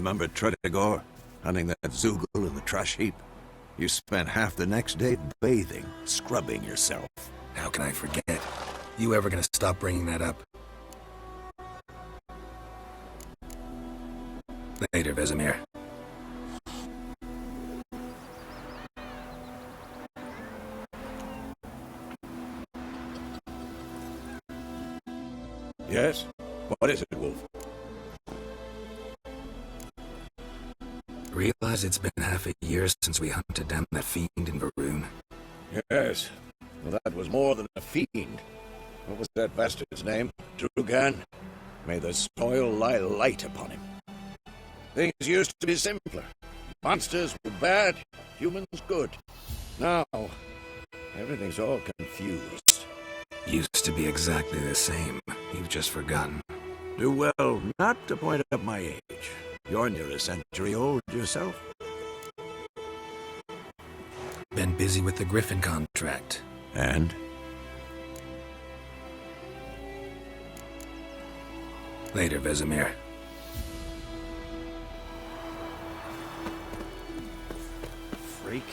Remember Tretogor? Hunting that Zoogle in the trash heap? You spent half the next day bathing, scrubbing yourself. How can I forget? You ever gonna stop bringing that up? Later, Vesemir. Yes? What is it, Wolf? Realize it's been half a year since we hunted down that fiend in Varun. Yes. Well, that was more than a fiend. What was that bastard's name? Drugan? May the soil lie light upon him. Things used to be simpler. Monsters were bad, humans good. Now, everything's all confused. Used to be exactly the same. You've just forgotten. Do well not to point up my age. You're near a century old yourself. Been busy with the Griffin contract. And? Later, Vesemir. Freak.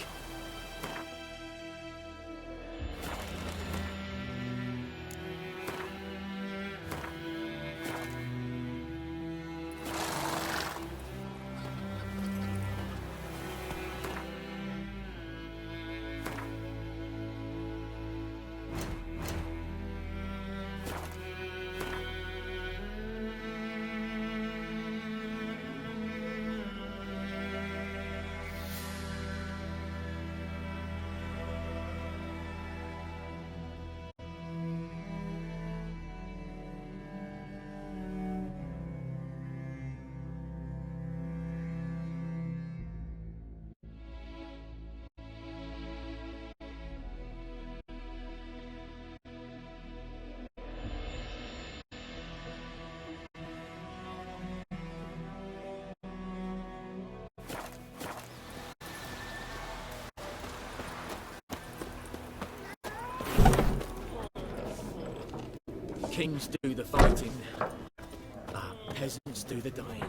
Kings do the fighting, peasants do the dying.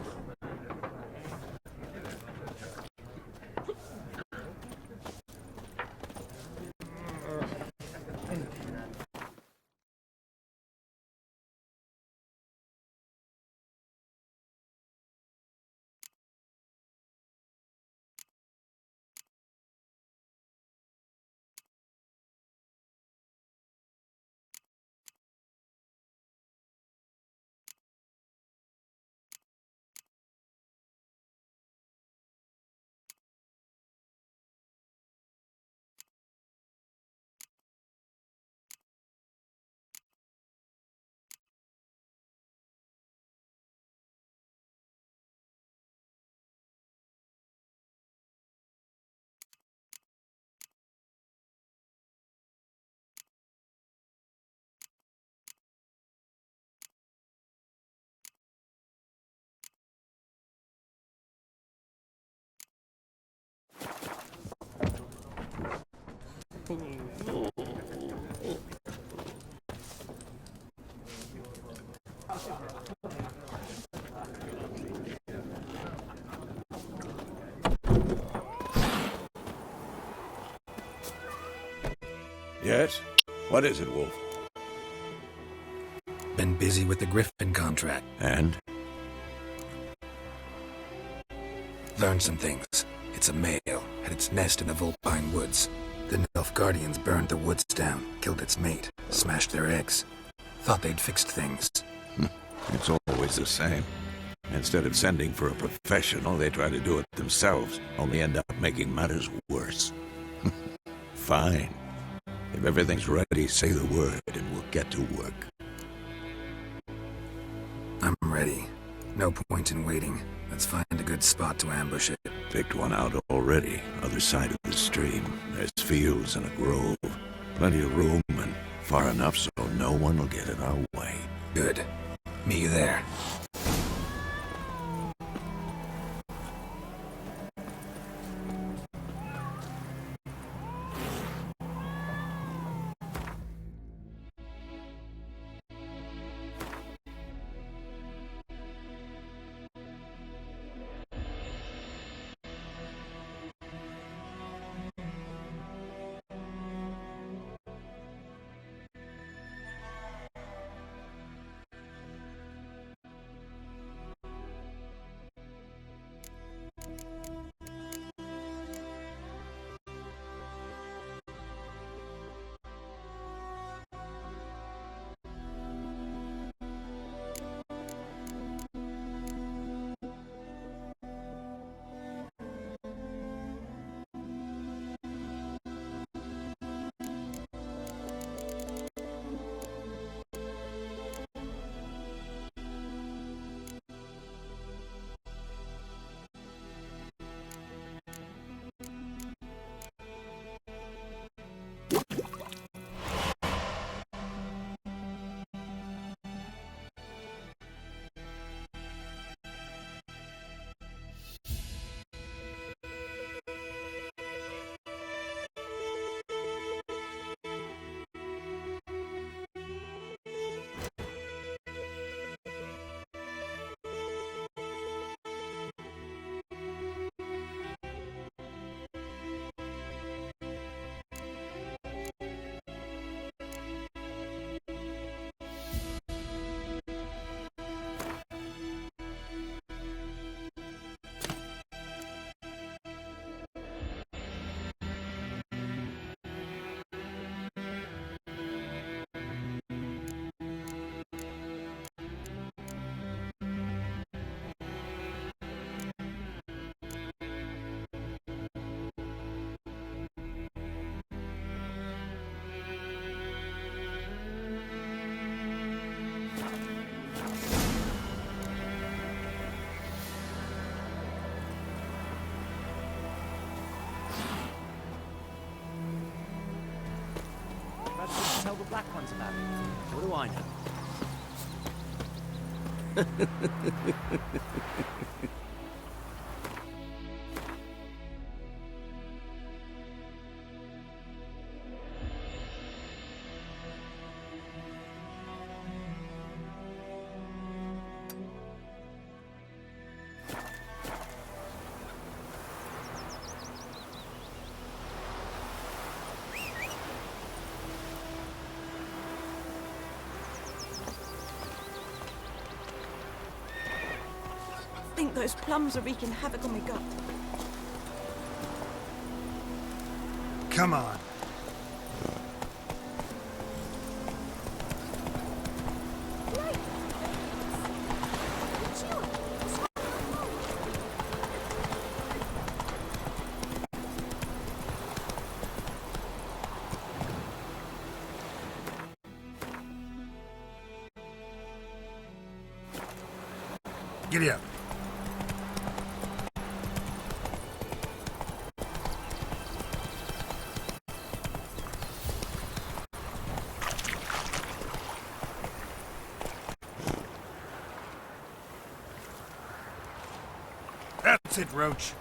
Yes? What is it, Wolf? Been busy with the Griffin contract. And? Learned some things. It's a male, had its nest in the Vulpine Woods. The Nilfgaardians burned the woods down, killed its mate, smashed their eggs. Thought they'd fixed things. It's always the same. Instead of sending for a professional, they try to do it themselves, only end up making matters worse. Fine. If everything's ready, say the word and we'll get to work. I'm ready. No point in waiting. Let's find a good spot to ambush it. Picked one out already, other side of the stream. There's fields and a grove. Plenty of room and far enough so no one will get in our way. Good. Meet you there. tell the Black Ones about it? What do I know? I think those plums are wreaking havoc on my gut. Come on. Giddy up. That's it, Roach.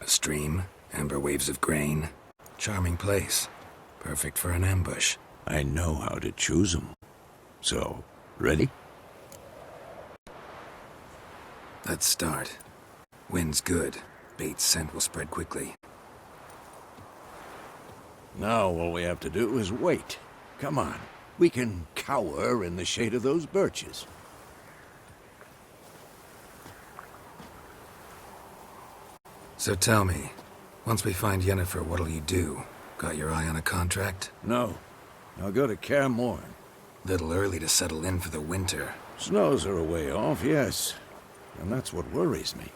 A stream, amber waves of grain. Charming place. Perfect for an ambush. I know how to choose 'em. So, ready? Let's start. Wind's good. Bait's scent will spread quickly. Now all we have to do is wait. Come on. We can cower in the shade of those birches. So tell me, once we find Yennefer, what'll you do? Got your eye on a contract? No. I'll go to Kaer Morhen. Little early to settle in for the winter. Snows are a way off, yes. And that's what worries me.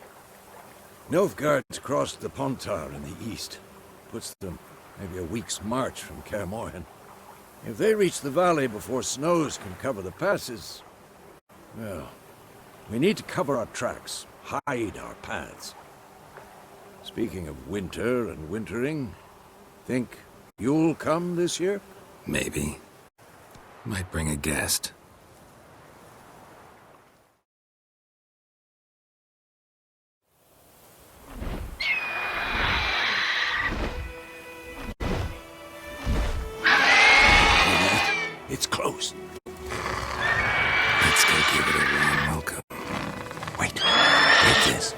Nilfgaard's crossed the Pontar in the east. Puts them maybe a week's march from Kaer Morhen. If they reach the valley before snows can cover the passes, well, we need to cover our tracks, hide our paths. Speaking of winter and wintering, think you'll come this year? Maybe. Might bring a guest. It's close. Let's go give it a warm welcome. Wait, take this.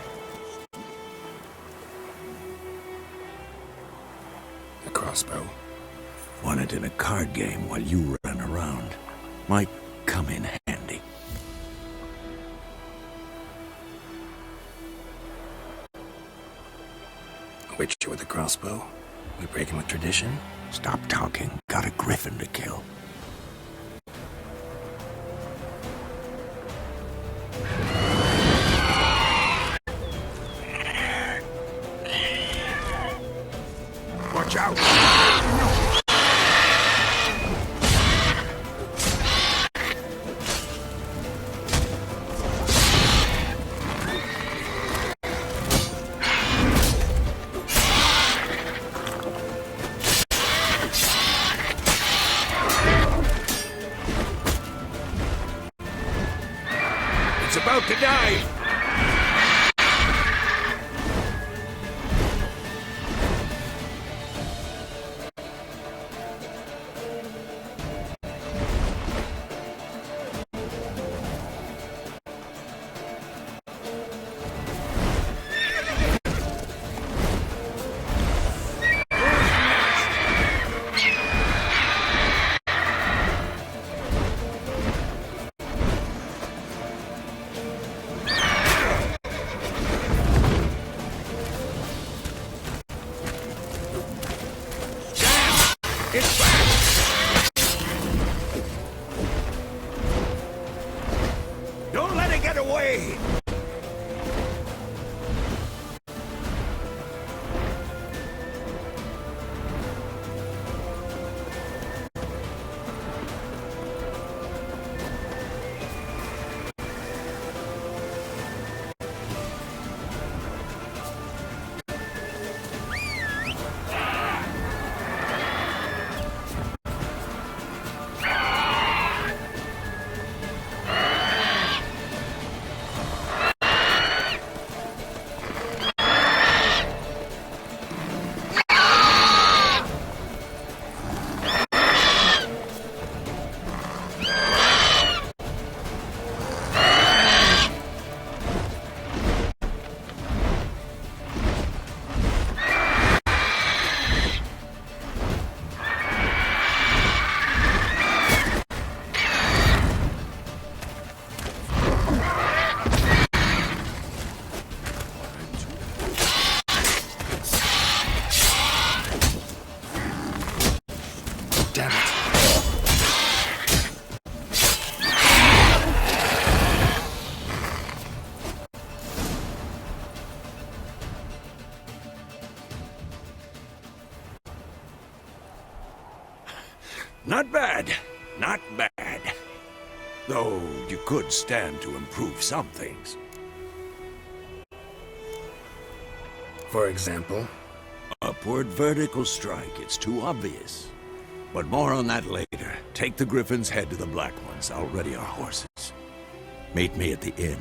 A crossbow. Want it in a card game while you run around. Might come in handy. A witcher with a crossbow? We breaking with tradition? Stop talking. Got a griffin to kill. Watch out! It's about to die! It's back! Not bad. Not bad. Though you could stand to improve some things. For example? Upward vertical strike. It's too obvious. But more on that later. Take the Griffin's head to the Black Ones. I'll ready our horses. Meet me at the inn.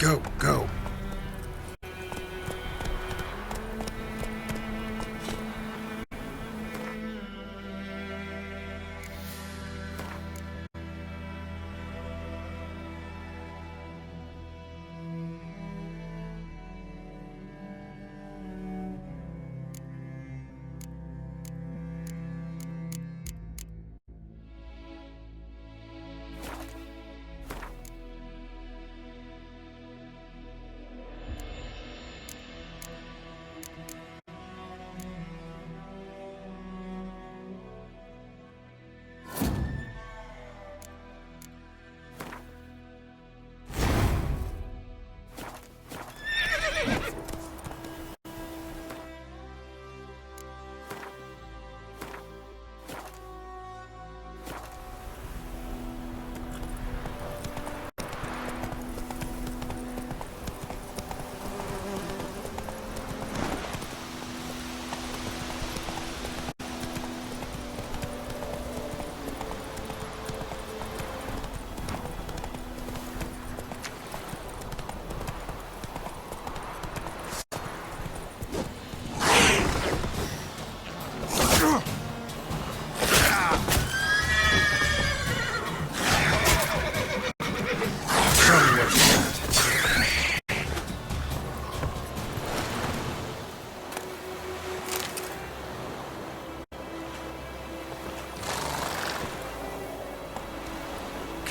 Go, go.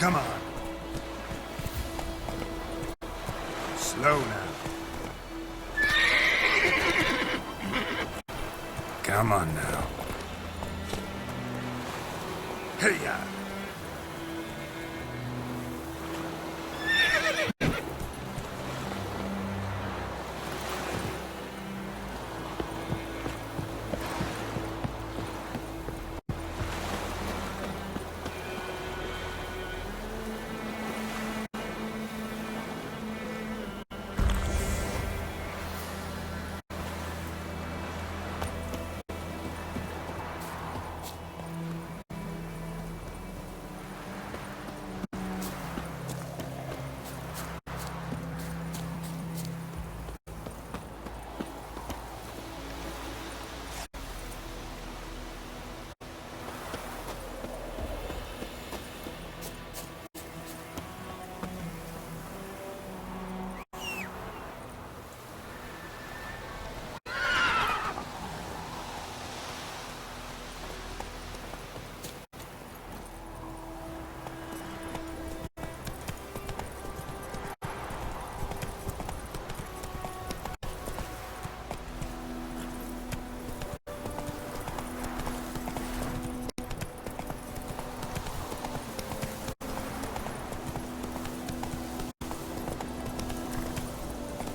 Come on. Slow now. Come on now. Hey-ya!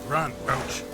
Run, Roach.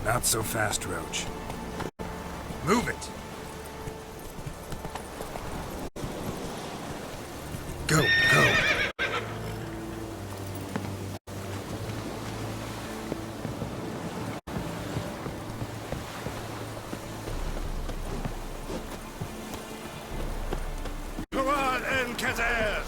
Not so fast, Roach. Move it! Go, go! Go on, Encater!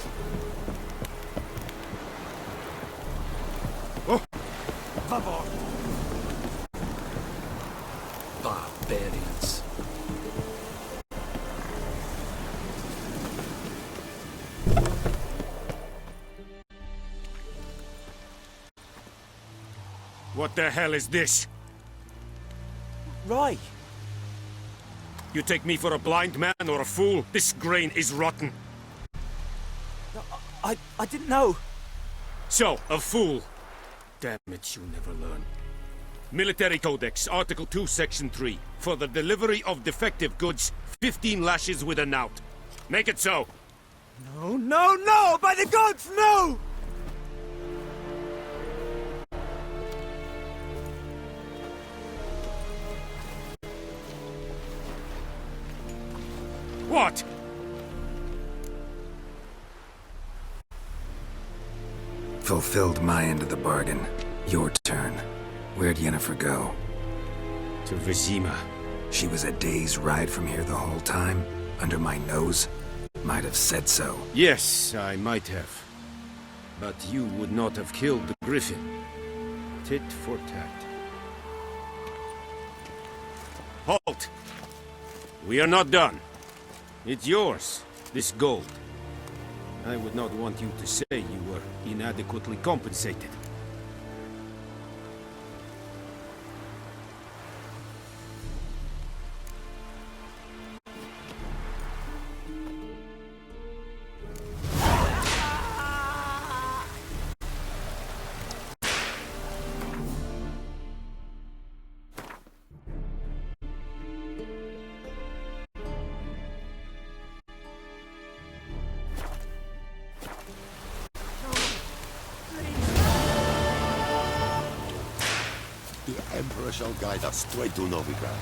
Barbarians. What the hell is this? Right. You take me for a blind man or a fool? This grain is rotten. I didn't know. So, a fool. Damn it, you never learn. Military Codex, Article 2, Section 3. For the delivery of defective goods, 15 lashes with a knout. Make it so. No, no, no! By the gods, no! What? Fulfilled my end of the bargain. Your turn. Where'd Yennefer go? To Vizima. She was a day's ride from here the whole time? Under my nose? Might have said so. Yes, I might have. But you would not have killed the griffin. Tit for tat. Halt! We are not done. It's yours, this gold. I would not want you to say you were inadequately compensated. The Emperor shall guide us straight to Novigrad.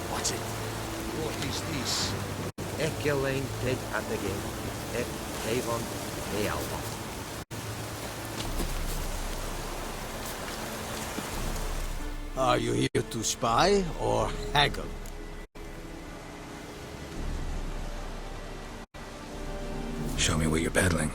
Watch it. What is this? Ekelain Ted Atagin, Ek Avon Ealva. Are you here to spy or haggle? Show me what you're peddling.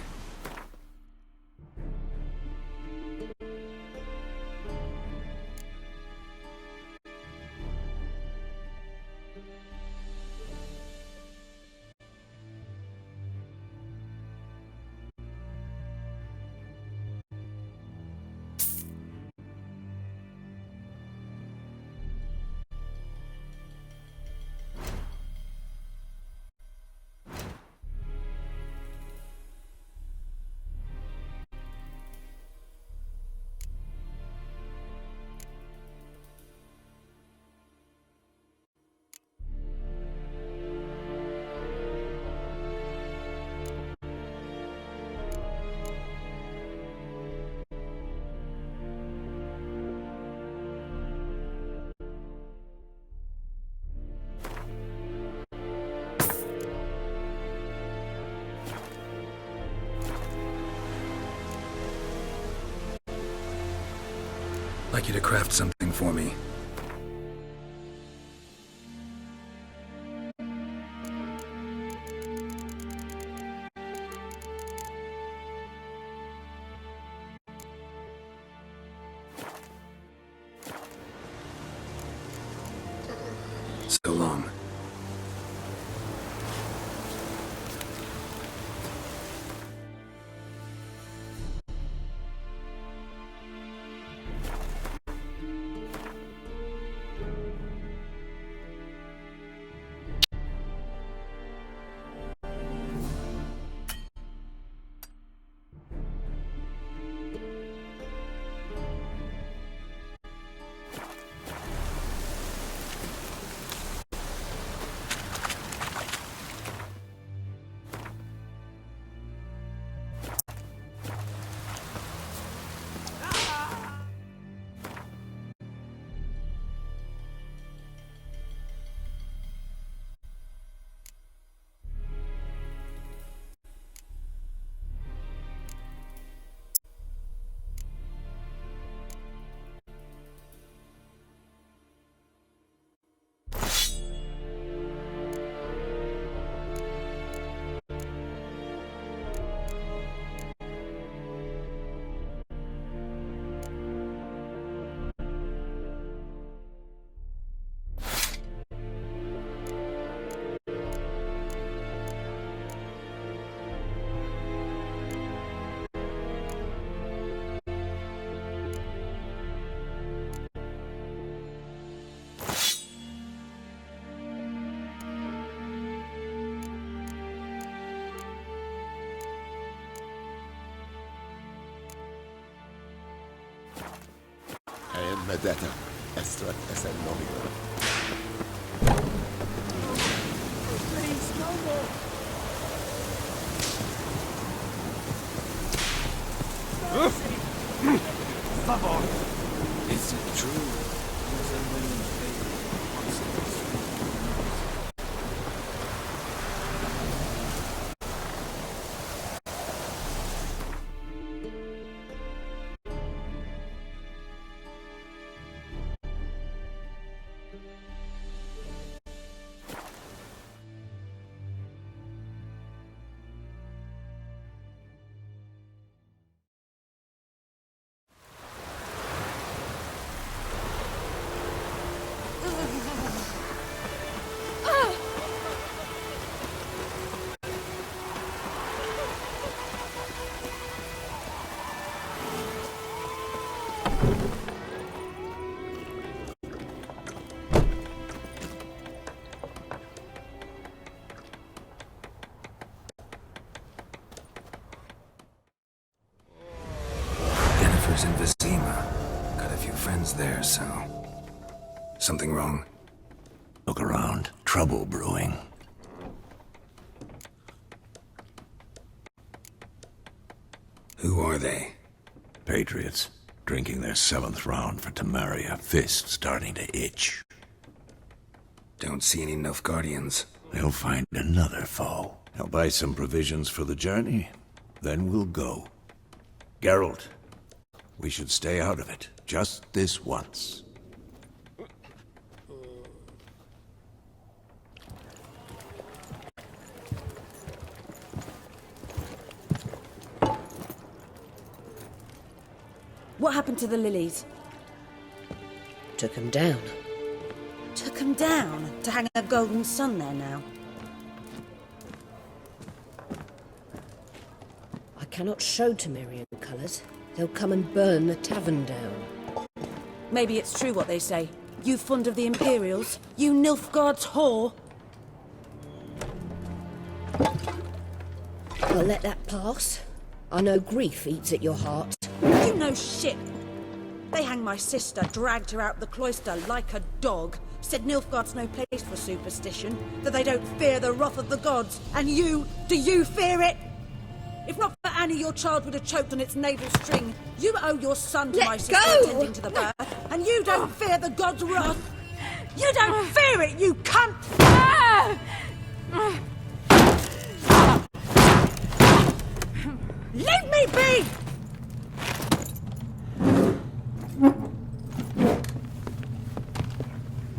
like you to craft something for me. So long. Medeta, Estrat Esen Novigra. Please, no more. Come on. Is it true? Yennefer's in Vizima. Got a few friends there, so... Something wrong? Look around. Trouble brewing. Who are they? Patriots. Drinking their 7th round for Temeria. Fist starting to itch. Don't see any Nilfgaardians. They'll find another foe. I'll buy some provisions for the journey. Then we'll go. Geralt, we should stay out of it. Just this once. What happened to the lilies? Took him down. Took them down to hang a golden sun there now. I cannot show Temerian colours. They'll come and burn the tavern down. Maybe it's true what they say. You fond of the Imperials? You Nilfgaard's whore? I'll let that pass. I know grief eats at your heart. You know shit. They hanged my sister, dragged her out the cloister like a dog. Said Nilfgaard's no place for superstition, that they don't fear the wrath of the gods. And you, do you fear it? If not for Annie, your child would have choked on its navel string. You owe your son to Let my sister go! attending to the birth, and you don't fear the gods' wrath. You don't fear it, you cunt! Leave me be!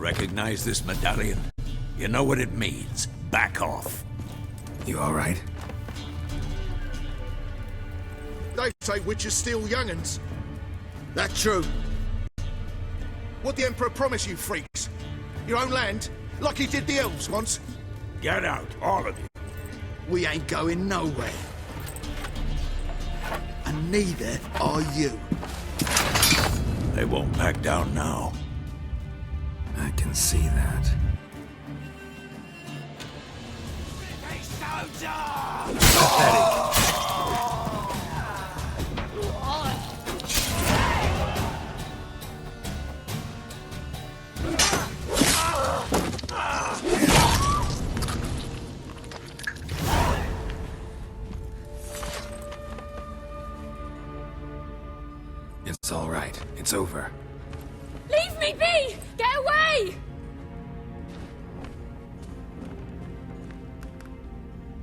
Recognize this medallion? You know what it means. Back off. You alright? They say witches steal young'uns. That true? What the Emperor promise you freaks? Your own land? Like he did the elves once? Get out, all of you. We ain't going nowhere. And neither are you. They won't back down now. I can see that. It's all right. It's over. Leave me be! Get away!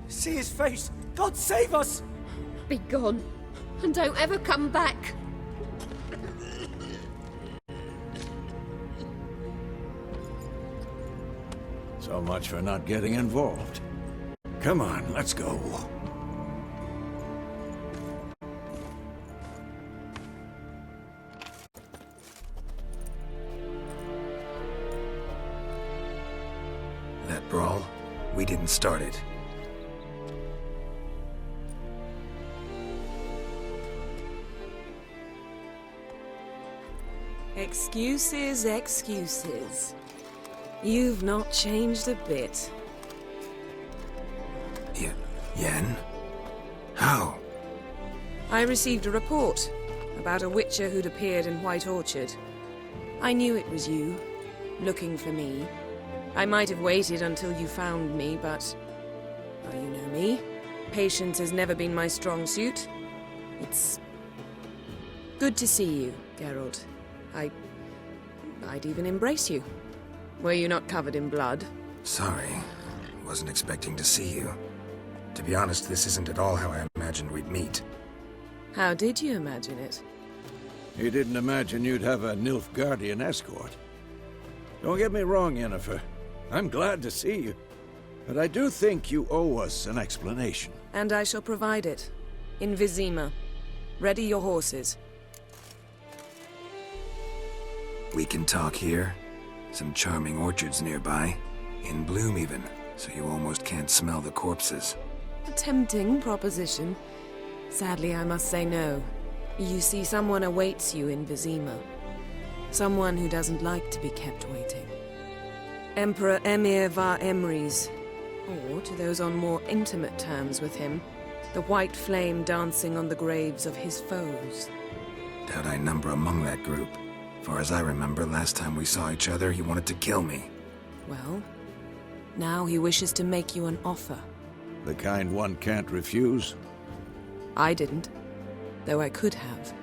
See his face! God save us! Be gone. And don't ever come back. So much for not getting involved. Come on, let's go. That brawl, we didn't start it. Excuses, excuses. You've not changed a bit. Yen? How? I received a report about a witcher who'd appeared in White Orchard. I knew it was you, looking for me. I might have waited until you found me, but... well, you know me. Patience has never been my strong suit. It's... good to see you, Geralt. I'd even embrace you. Were you not covered in blood? Sorry. Wasn't expecting to see you. To be honest, this isn't at all how I imagined we'd meet. How did you imagine it? He didn't imagine you'd have a Nilfgaardian escort. Don't get me wrong, Yennefer. I'm glad to see you. But I do think you owe us an explanation. And I shall provide it. In Vizima. Ready your horses. We can talk here. Some charming orchards nearby. In bloom even, so you almost can't smell the corpses. A tempting proposition. Sadly, I must say no. You see, someone awaits you in Vizima. Someone who doesn't like to be kept waiting. Emperor Emir var Emrys. Or, to those on more intimate terms with him, the white flame dancing on the graves of his foes. Doubt I number among that group. Far as I remember, last time we saw each other, he wanted to kill me. Well, now he wishes to make you an offer. The kind one can't refuse? I didn't, though I could have.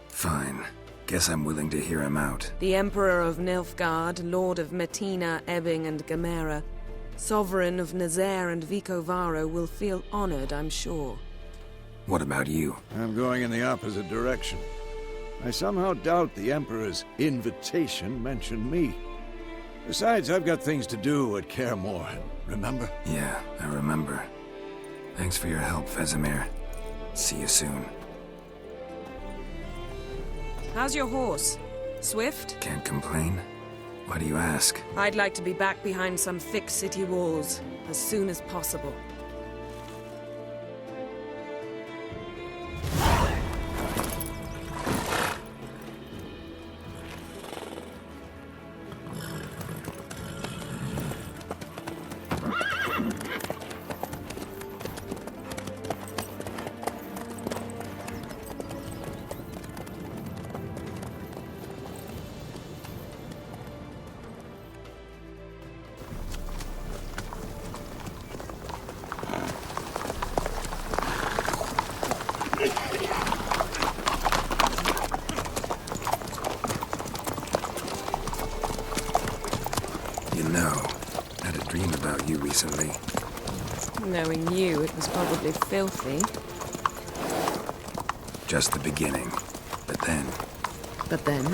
Fine. Guess I'm willing to hear him out. The Emperor of Nilfgaard, Lord of Metina, Ebbing and Gamera, Sovereign of Nazaire and Vicovaro will feel honored, I'm sure. What about you? I'm going in the opposite direction. I somehow doubt the Emperor's invitation mentioned me. Besides, I've got things to do at Kaer Morhen, remember? Yeah, I remember. Thanks for your help, Vesemir. See you soon. How's your horse? Swift? Can't complain. Why do you ask? I'd like to be back behind some thick city walls as soon as possible. Recently. Knowing you, it was probably filthy. just the beginning. But then... But then...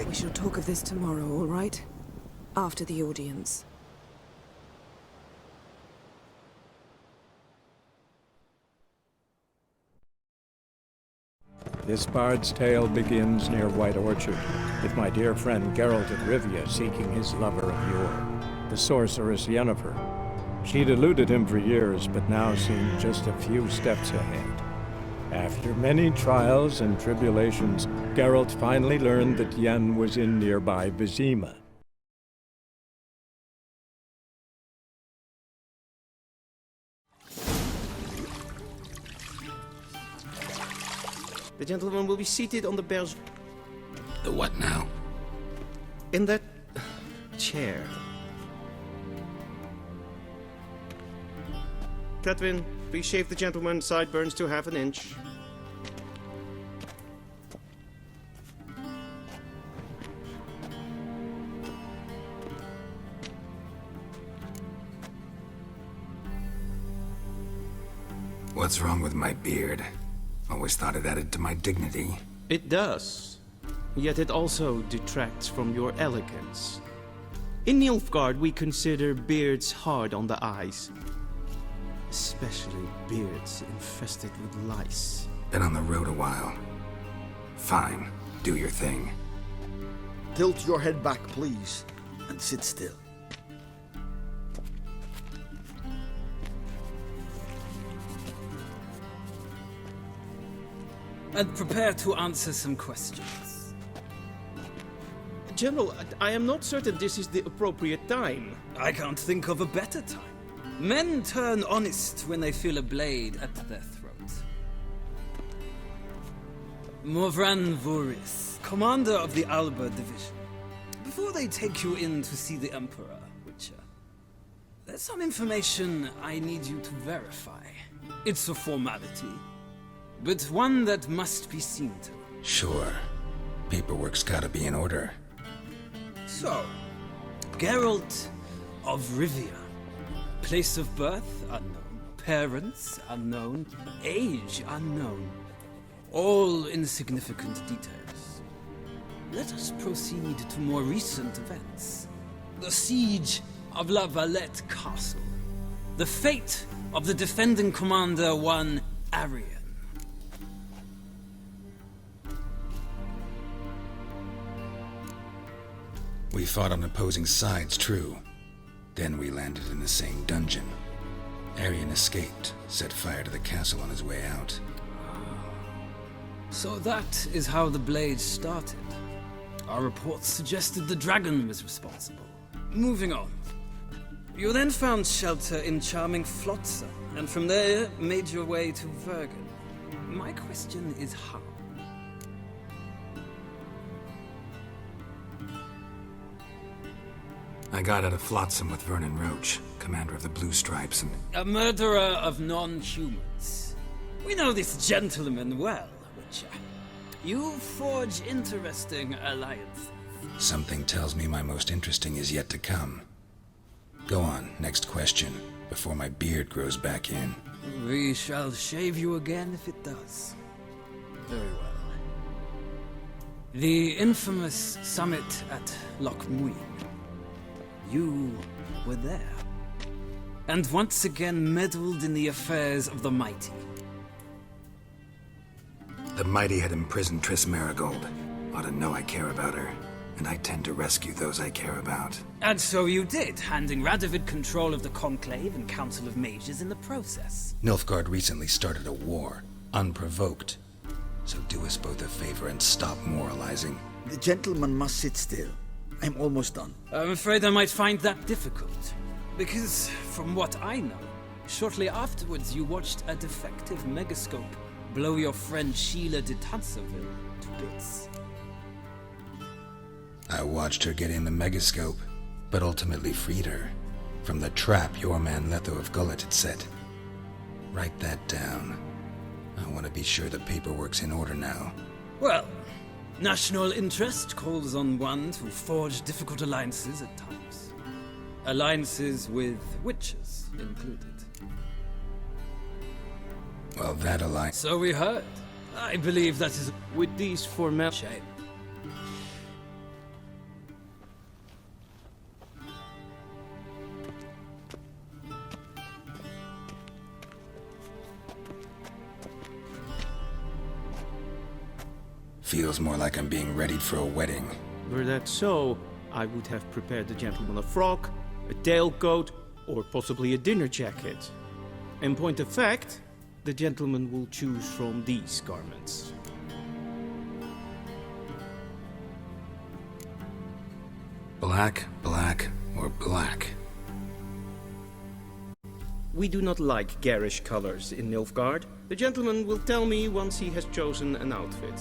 We shall talk of this tomorrow, all right? After the audience. This bard's tale begins near White Orchard, with my dear friend Geralt of Rivia seeking his lover of yore, the sorceress Yennefer. She'd eluded him for years, but now seemed just a few steps ahead. After many trials and tribulations, Geralt finally learned that Yen was in nearby Vizima. The gentleman will be seated on the bear's... The what now? In that... chair. Catwin, please shave the gentleman's sideburns to half an inch. What's wrong with my beard? Always thought it added to my dignity. It does. Yet it also detracts from your elegance. In Nilfgaard, we consider beards hard on the eyes. Especially beards infested with lice. Been on the road a while. Fine, do your thing. Tilt your head back, please, and sit still. And prepare to answer some questions. General, I am not certain this is the appropriate time. I can't think of a better time. Men turn honest when they feel a blade at their throat. Morvran Voorhis, commander of the Alba Division. Before they take you in to see the Emperor, Witcher, there's some information I need you to verify. It's a formality, but one that must be seen to. Sure. Paperwork's gotta be in order. So, Geralt of Rivia. Place of birth unknown. Parents unknown. Age unknown. All insignificant details. Let us proceed to more recent events. The siege of La Valette Castle. The fate of the defending commander, one Arian. We fought on opposing sides, true. Then we landed in the same dungeon. Arian escaped, set fire to the castle on his way out. So that is how the Blade started. Our reports suggested the dragon was responsible. Moving on. You then found shelter in charming Flotsam, and from there made your way to Vergen. My question is how? I got out of Flotsam with Vernon Roach, commander of the Blue Stripes, and... A murderer of non-humans. We know this gentleman well, Witcher. You forge interesting alliances. Something tells me my most interesting is yet to come. Go on, next question, before my beard grows back in. We shall shave you again if it does. Very well. The infamous summit at Loch Muin. You were there. and once again meddled in the affairs of the mighty. The mighty had imprisoned Triss Merigold. Ought to know I care about her, and I tend to rescue those I care about. And so you did, handing Radovid control of the Conclave and Council of Mages in the process. Nilfgaard recently started a war, unprovoked. So do us both a favor and stop moralizing. The gentleman must sit still. I'm almost done. I'm afraid I might find that difficult. Because, from what I know, shortly afterwards you watched a defective megascope blow your friend Sheila de Tanserville to bits. I watched her get in the megascope, but ultimately freed her from the trap your man Letho of Gullet had set. Write that down. I want to be sure the paperwork's in order now. Well, national interest calls on one to forge difficult alliances at times. Alliances with witches included. Well, that alliance... So we heard. I believe that is... With these formal... Shame. Feels more like I'm being readied for a wedding. Were that so, I would have prepared the gentleman a frock, a tailcoat, or possibly a dinner jacket. In point of fact, the gentleman will choose from these garments. Black, black, or black? We do not like garish colors in Nilfgaard. The gentleman will tell me once he has chosen an outfit.